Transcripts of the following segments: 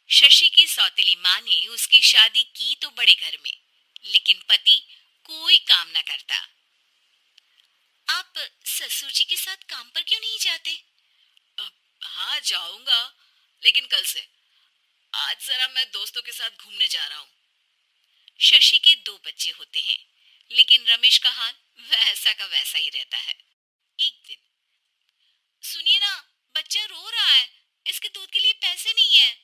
शशि की सौतेली माँ ने उसकी शादी की तो बड़े घर में, लेकिन पति कोई काम न करता। आप ससुर जी के साथ काम पर क्यों नहीं जाते? अब हाँ जाऊंगा, लेकिन कल से। आज जरा मैं दोस्तों के साथ घूमने जा रहा हूँ। शशि के दो बच्चे होते हैं, लेकिन रमेश का हाल वैसा का वैसा ही रहता है। एक दिन, सुनिए ना, बच्चा रो रहा है, इसके दूध के लिए पैसे नहीं है।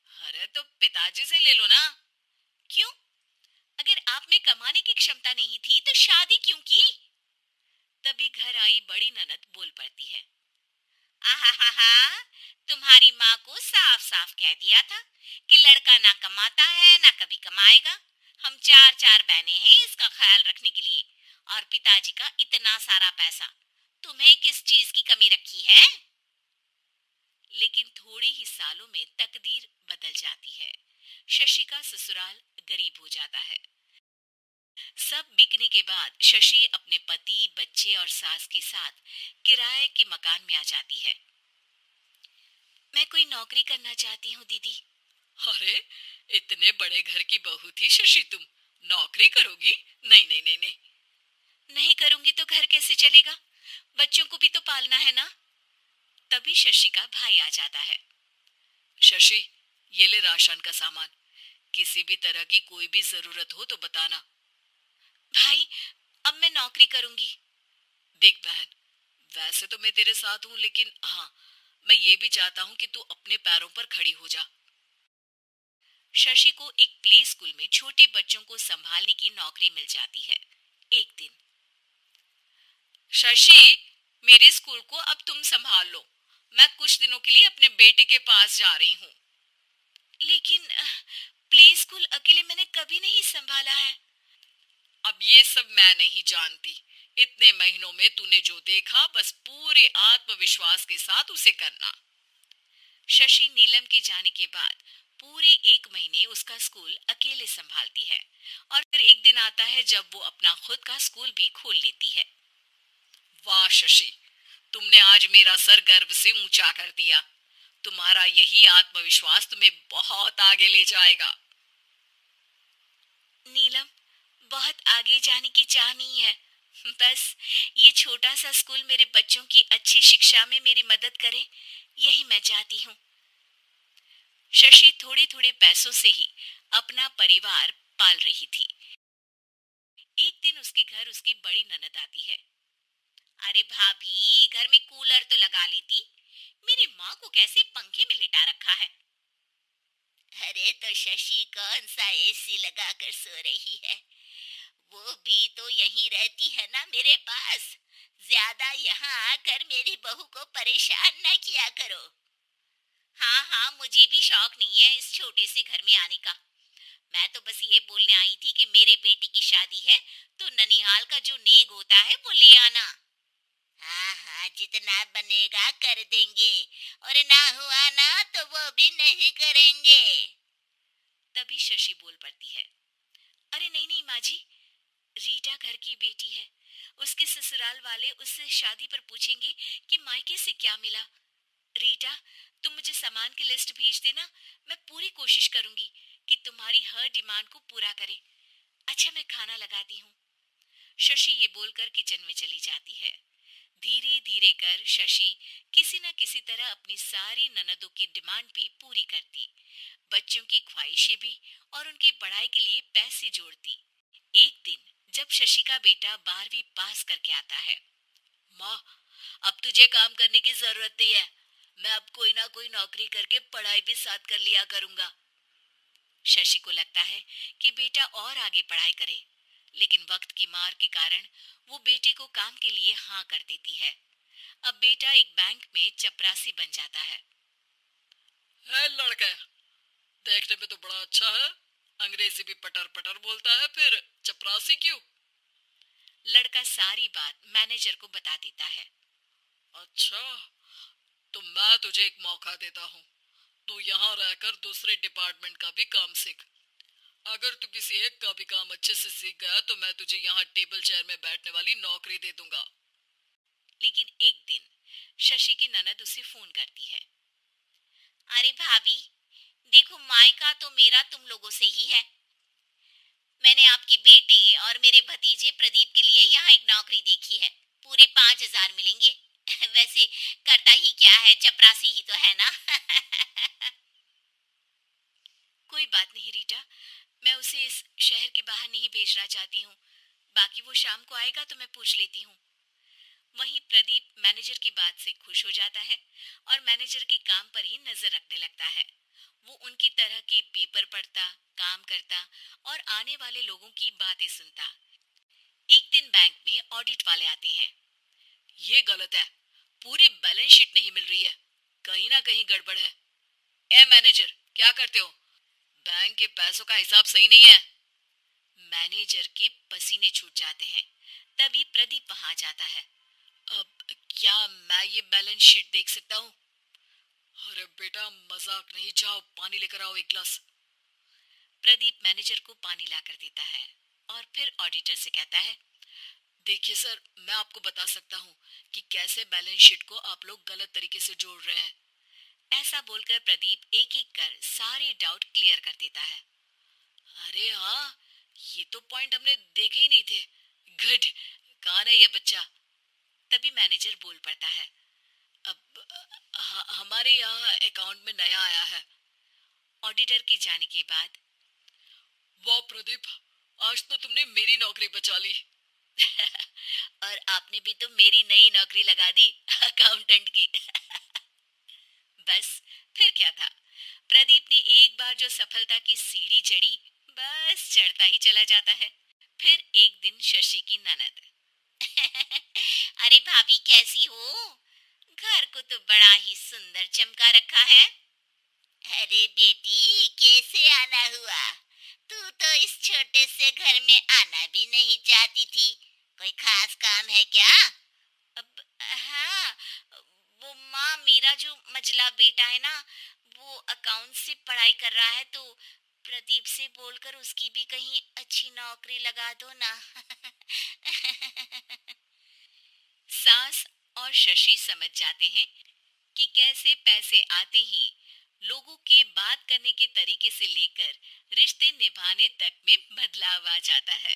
अरे तो पिताजी से ले लो ना। क्यों? अगर आप में कमाने की क्षमता नहीं थी तो शादी क्यों की? तभी घर आई बड़ी ननद बोल पड़ती है। आहा, तुम्हारी माँ को साफ साफ कह दिया था कि लड़का ना कमाता है ना कभी कमाएगा। हम चार चार बहनें हैं इसका ख्याल रखने के लिए, और पिताजी का इतना सारा पैसा, तुम्हें किस चीज की कमी रखी है? लेकिन थोड़े ही सालों में तकदीर बदल जाती है। शशि का ससुराल गरीब हो जाता है। सब बिकने के बाद शशि अपने पति, बच्चे और सास के साथ किराए के मकान में आ जाती है। मैं कोई नौकरी करना चाहती हूँ दीदी। अरे, इतने बड़े घर की बहू थी शशि तुम, नौकरी करोगी? नहीं नहीं नहीं नहीं। नहीं करूंगी तो घर कैसे चलेगा? बच्चों को भी तो पालना है ना। तभी शशि का भाई आ जाता है। शशि, ये ले राशन का सामान, किसी भी तरह की कोई भी जरूरत हो तो बताना। भाई, अब मैं नौकरी करूंगी। देख बहन, वैसे तो मैं तेरे साथ हूँ, लेकिन हाँ, मैं ये भी चाहता हूँ कि तू अपने पैरों पर खड़ी हो जा। शशि को एक प्ले स्कूल में छोटे बच्चों को संभालने की नौकरी मिल जाती है। एक दिन, शशि, मेरे स्कूल को अब तुम संभाल लो। मैं कुछ दिनों के लिए अपने बेटे के पास जा रही हूँ। लेकिन प्ले स्कूल अकेले मैंने कभी नहीं संभाला है। अब ये सब मैं नहीं जानती। इतने महीनों में तूने जो देखा, बस पूरे आत्मविश्वास के साथ उसे करना। शशि नीलम के जाने के बाद पूरे एक महीने उसका स्कूल अकेले संभालती है, और फिर एक दिन आता है जब वो अपना खुद का स्कूल भी खोल लेती है। वाह शशि, तुमने आज मेरा सर गर्व से ऊंचा कर दिया। तुम्हारा यही आत्मविश्वास तुम्हें बहुत आगे ले जाएगा। नीलम, बहुत आगे जाने की चाह नहीं है। बस ये छोटा सा स्कूल मेरे बच्चों की अच्छी शिक्षा में मेरी मदद करे, यही मैं चाहती हूँ। शशि थोड़े थोड़े पैसों से ही अपना परिवार पाल रही थी। एक दिन उसके घर उसकी बड़ी ननद आती है। अरे भाभी, घर में कूलर तो लगा लेती। मेरी माँ को कैसे पंखे में लिटा रखा है? अरे तो शशि कौन सा एसी लगा कर सो रही है? वो भी तो यहीं रहती है ना मेरे पास। ज्यादा यहाँ आकर मेरी बहू को परेशान न किया करो। हाँ हाँ, मुझे भी शौक नहीं है इस छोटे से घर में आने का। मैं तो बस ये बोलने आई थी कि मेरे बेटे की शादी है, तो ननिहाल का जो नेग होता है वो ले आना। हाँ हाँ, जितना बनेगा कर देंगे, और ना हुआ ना तो वो भी नहीं करेंगे। तभी शशि बोल पड़ती है। अरे नहीं नहीं माँ जी, रीटा घर की बेटी है। उसके ससुराल वाले उससे शादी पर पूछेंगे कि मायके से क्या मिला। रीटा, तुम मुझे सामान की लिस्ट भेज देना। मैं पूरी कोशिश करूंगी कि तुम्हारी हर डिमांड को पूरा करे। अच्छा, मैं खाना लगाती हूँ। शशि ये बोलकर किचन में चली जाती है। धीरे धीरे कर शशि किसी न किसी तरह अपनी सारी ननदों की डिमांड भी पूरी करती, बच्चों की ख्वाहिशें भी, और उनकी पढ़ाई के लिए पैसे जोड़ती। एक दिन जब शशि का बेटा 12वीं पास करके आता है। माँ, अब तुझे काम करने की जरूरत नहीं है। मैं अब कोई ना कोई नौकरी करके पढ़ाई भी साथ कर लिया करूंगा। शशि को लगता है कि बेटा और आगे पढ़ाई करे, लेकिन वक्त की मार के कारण वो बेटे को काम के लिए हाँ कर देती है। अब बेटा एक बैंक में चपरासी बन जाता है। है लड़का, देखने में तो बड़ा अच्छा है। अंग्रेजी भी पटर पटर बोलता है, फिर चपरासी क्यों? लड़का सारी बात मैनेजर को बता देता है। अच्छा, तो मैं तुझे एक मौका देता हूँ। तू यहाँ रहकर दूसरे डिपार्टमेंट का भी काम सीख। अगर तू किसी एक का भी काम अच्छे से सीख गया तो मैं तुझे यहाँ टेबल चेयर में बैठने वाली नौकरी दे दूंगा। लेकिन एक दिन शशि की ननद उसे फोन करती है। अरे भाभी, देखो रिश्ता तो मेरा तुम लोगों से ही है। मैंने आपके बेटे और मेरे भतीजे प्रदीप के लिए यहाँ एक नौकरी देखी है। पूरे 5,000 मिलेंगे। वैसे करता ही क्या है, चपरासी ही तो है ना। कोई बात नहीं रीटा, मैं उसे इस शहर के बाहर नहीं भेजना चाहती हूँ। बाकी वो शाम को आएगा तो मैं पूछ लेती हूँ। वहीं प्रदीप मैनेजर की बात से खुश हो जाता है और मैनेजर के काम पर ही नजर रखने लगता है। वो उनकी तरह के पेपर पढ़ता, काम करता और आने वाले लोगों की बातें सुनता। एक दिन बैंक में ऑडिट वाले आते हैं। ये गलत है, पूरी बैलेंस शीट नहीं मिल रही है, कहीं ना कहीं गड़बड़ है। ए मैनेजर, क्या करते हो? बैंक के पैसों का हिसाब सही नहीं है। मैनेजर के पसीने छूट जाते हैं। तभी प्रदीप वहां जाता है। अब क्या मैं ये बैलेंस शीट देख सकता हूँ? अरे बेटा, मजाक नहीं, जाओ पानी लेकर आओ एक गिलास। प्रदीप मैनेजर को पानी लाकर देता है और फिर ऑडिटर से कहता है, देखिए सर, मैं आपको बता सकता हूँ कि कैसे बैलेंस शीट को आप लोग गलत तरीके से जोड़ रहे हैं। ऐसा बोलकर प्रदीप एक एक कर सारे डाउट क्लियर कर देता है। अरे हाँ, ये तो पॉइंट हमने देखे ही नहीं थे। गुड, कौन है ये बच्चा? तभी मैनेजर बोल पड़ता है, अब हमारे यहाँ अकाउंट में नया आया है। ऑडिटर के जाने के बाद, वाह प्रदीप, आज तो तुमने मेरी नौकरी बचा ली। और आपने भी तो मेरी नई नौकरी लगा दी, अकाउंटेंट की। बस, फिर क्या था, प्रदीप ने एक बार जो सफलता की सीढ़ी चढ़ी, बस चढ़ता ही चला जाता है। फिर एक दिन शशि की ननद, अरे भाभी कैसी हो? घर को तो बड़ा ही सुंदर चमका रखा है। अरे बेटी, कैसे आना हुआ? तू तो इस छोटे से घर में आना भी नहीं चाहती थी। कोई खास काम है क्या? अब हाँ, वो माँ, मेरा जो मझला बेटा है ना, वो अकाउंट से पढ़ाई कर रहा है, तो प्रदीप से बोलकर उसकी भी कहीं अच्छी नौकरी लगा दो ना। सास और शशि समझ जाते हैं कि कैसे पैसे आते ही लोगों के बात करने के तरीके से लेकर रिश्ते निभाने तक में बदलाव आ जाता है।